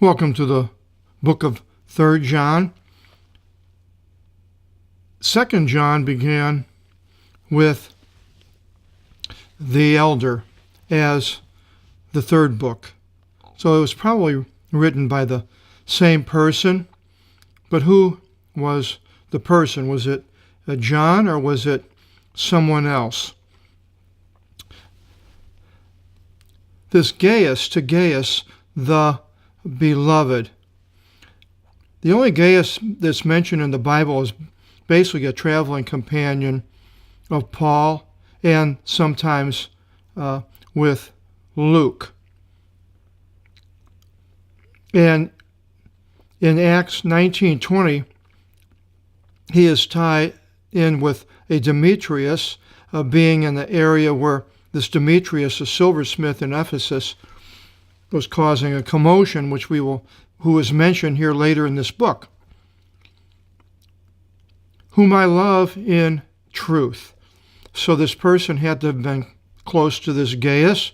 Welcome to the book of 3 John. 2 John began with the elder as the third book. So it was probably written by the same person, but who was the person? Was it John or was it someone else? This Gaius, to Gaius, the beloved. The only Gaius that's mentioned in the Bible is basically a traveling companion of Paul and sometimes with Luke. And in Acts 19:20, he is tied in with a Demetrius, being in the area where this Demetrius, a silversmith in Ephesus, was causing a commotion, who is mentioned here later in this book. Whom I love in truth. So this person had to have been close to this Gaius,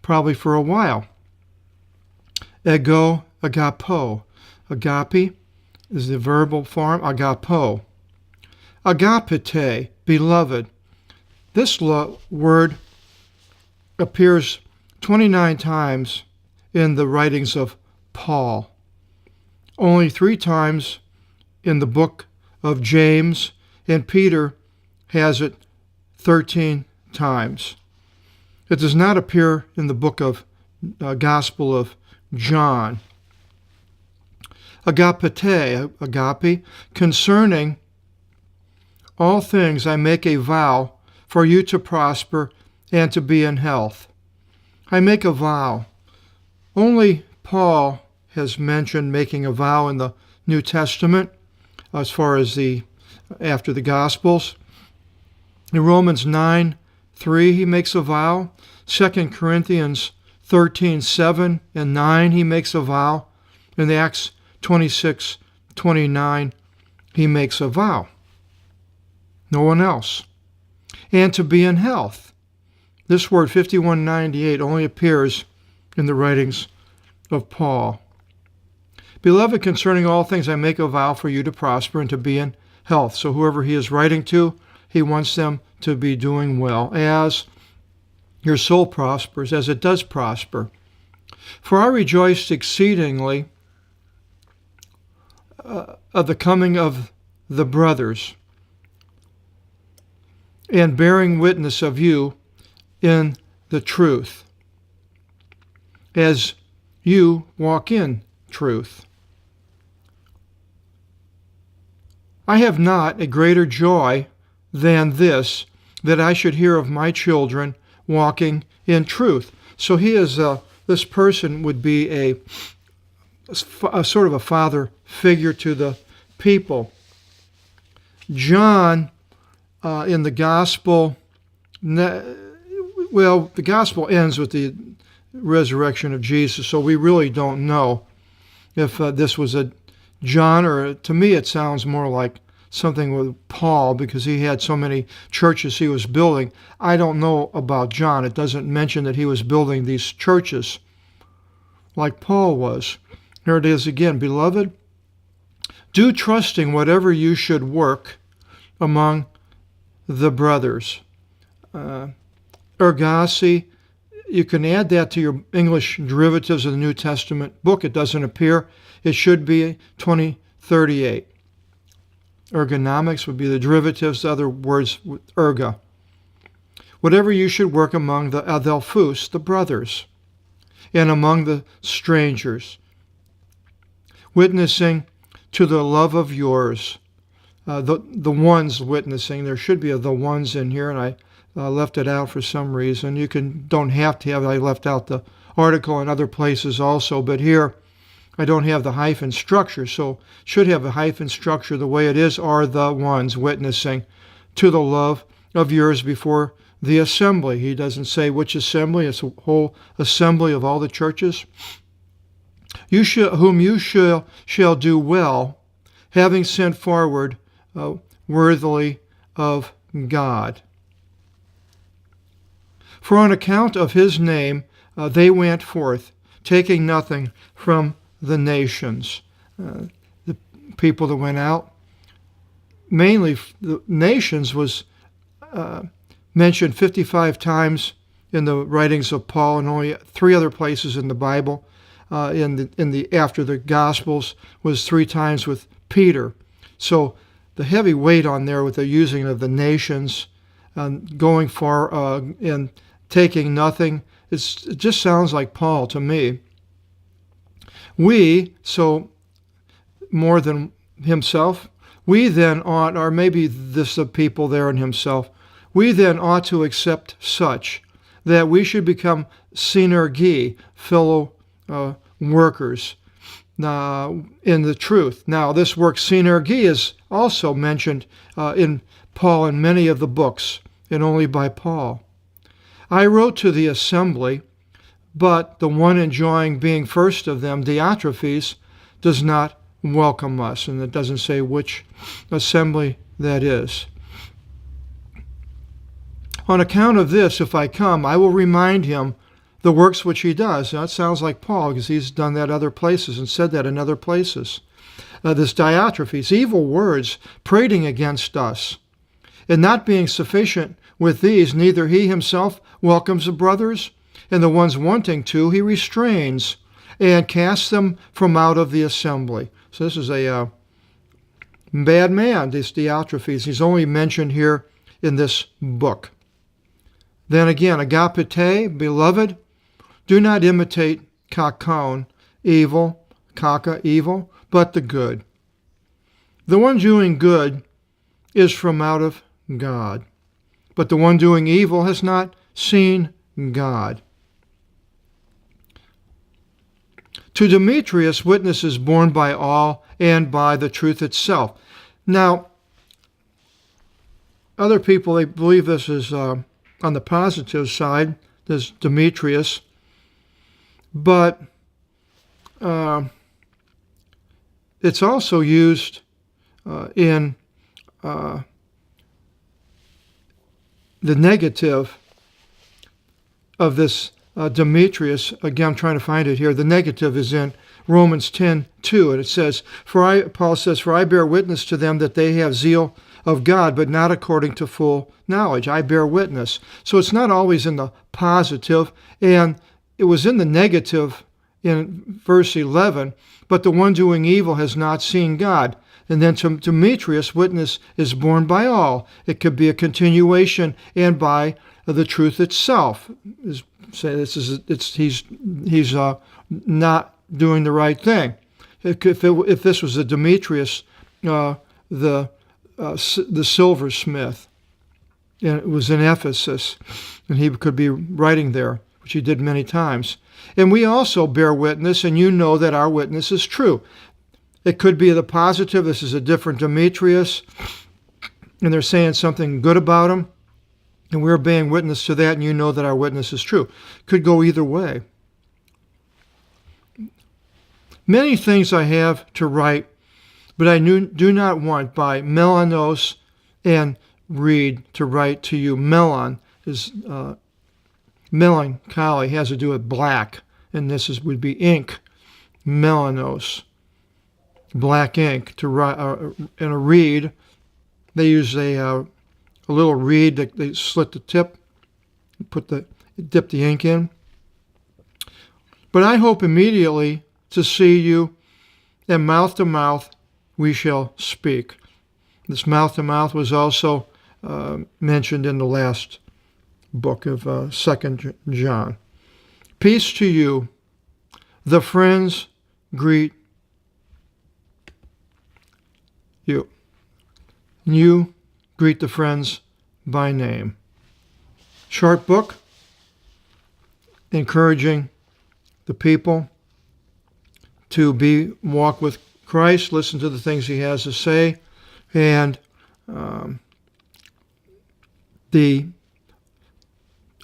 probably for a while. Ego, agapo. Agape is the verbal form, agapo. Agapete, beloved. This word appears 29 times in the writings of Paul. Only 3 times in the book of James, and Peter has it 13 times. It does not appear in the book of Gospel of John. Agapete, agape, concerning all things I make a vow for you to prosper and to be in health. I make a vow. Only Paul has mentioned making a vow in the New Testament as far as after the Gospels. In Romans 9:3 he makes a vow. 2 Corinthians 13:7 and 9 he makes a vow. In Acts 26:29 he makes a vow. No one else. And to be in health. This word 5198 only appears in the writings of Paul. Beloved, concerning all things I make a vow for you to prosper and to be in health. So whoever he is writing to, he wants them to be doing well, as your soul prospers, as it does prosper. For I rejoiced exceedingly of the coming of the brothers, and bearing witness of you in the truth, as you walk in truth. I have not a greater joy than this, that I should hear of my children walking in truth. So this person would be a sort of a father figure to the people. John, in the gospel, the gospel ends with the resurrection of Jesus, so we really don't know if this was a John, or to me it sounds more like something with Paul, because he had so many churches he was building. I don't know about John. It doesn't mention that he was building these churches like Paul was. Here it is again. Beloved, do trusting whatever you should work among the brothers. Ergasi, you can add that to your English derivatives of the New Testament book. It doesn't appear. It should be 2038. Ergonomics would be the derivatives, the other words, erga. Whatever you should work among the adelphus, the brothers, and among the strangers, witnessing to the love of yours. The ones witnessing. There should be a the ones in here, and I left it out for some reason. Don't have to have it. I left out the article in other places also, but here I don't have the hyphen structure, so should have a hyphen structure the way it is, are the ones witnessing to the love of yours before the assembly. He doesn't say which assembly. It's a whole assembly of all the churches. Whom you shall do well, having sent forward worthily of God. For on account of his name they went forth, taking nothing from the nations. The people that went out, mainly the nations was mentioned 55 times in the writings of Paul, and only 3 other places in the Bible. After the Gospels was 3 times with Peter. So the heavy weight on there with the using of the nations, going far and taking nothing, it just sounds like Paul to me. We, so more than himself, we then ought, or maybe this the people there in himself, we then ought to accept such, that we should become synergy, fellow workers in the truth. Now, this word synergy is also mentioned in Paul in many of the books, and only by Paul. I wrote to the assembly, but the one enjoying being first of them, Diotrephes, does not welcome us, and it doesn't say which assembly that is. On account of this, if I come, I will remind him the works which he does. Now, that sounds like Paul, because he's done that other places and said that in other places. This Diotrephes, evil words, prating against us. And not being sufficient with these, neither he himself welcomes the brothers, and the ones wanting to, he restrains, and casts them from out of the assembly. So this is a bad man, this Diotrephes. He's only mentioned here in this book. Then again, agapete, beloved, do not imitate kakon, evil, kaka, evil, but the good. The one doing good is from out of God, but the one doing evil has not seen God. To Demetrius, witness is borne by all and by the truth itself. Now, other people, they believe this is on the positive side, this Demetrius, but it's also used in the negative of this Demetrius. Again, I'm trying to find it here. The negative is in Romans 10:2, and it says, Paul says, "For I bear witness to them that they have zeal of God, but not according to full knowledge." I bear witness. So it's not always in the positive, and it was in the negative in verse 11, but the one doing evil has not seen God. And then to Demetrius, witness is borne by all. It could be a continuation and by the truth itself. He's not doing the right thing. If this was a Demetrius, the silversmith, and it was in Ephesus, and he could be writing there, which he did many times. And we also bear witness, and you know that our witness is true. It could be the positive. This is a different Demetrius, and they're saying something good about him, and we're bearing witness to that, and you know that our witness is true. Could go either way. Many things I have to write, but I do not want by melanos and read to write to you. Melon is melancholy, has to do with black, and this would be ink. Melanos, black ink. To write in a reed, they use a little reed that they slit the tip, dip the ink in. But I hope immediately to see you, and mouth to mouth we shall speak. This mouth to mouth was also mentioned in the last book of 2 John. Peace to you. The friends greet you. You greet the friends by name. Short book, encouraging the people to walk with Christ, listen to the things he has to say, and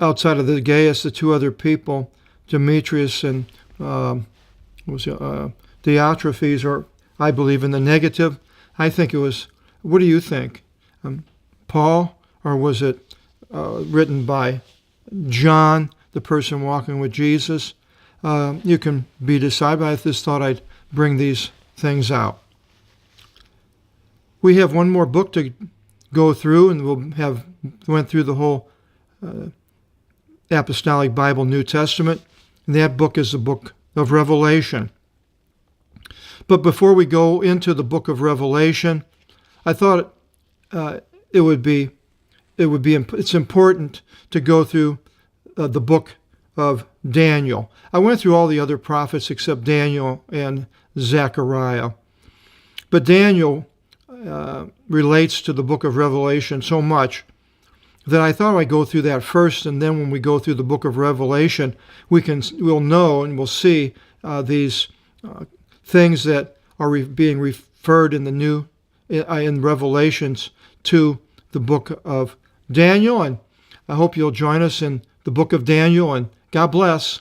outside of the Gaius, the 2 other people, Demetrius and Diotrephes, or I believe in the negative. I think it was, what do you think? Paul, or was it written by John, the person walking with Jesus? you can be decided, but I just thought I'd bring these things out. We have one more book to go through, and went through the whole Apostolic Bible New Testament, and that book is the book of Revelation. But before we go into the book of Revelation, I thought it's important to go through the book of Daniel. I went through all the other prophets except Daniel and Zechariah. But Daniel relates to the book of Revelation so much that I thought I'd go through that first, and then when we go through the book of Revelation, we'll know and we'll see these things that are being referred in Revelations to the book of Daniel. And I hope you'll join us in the book of Daniel, and God bless.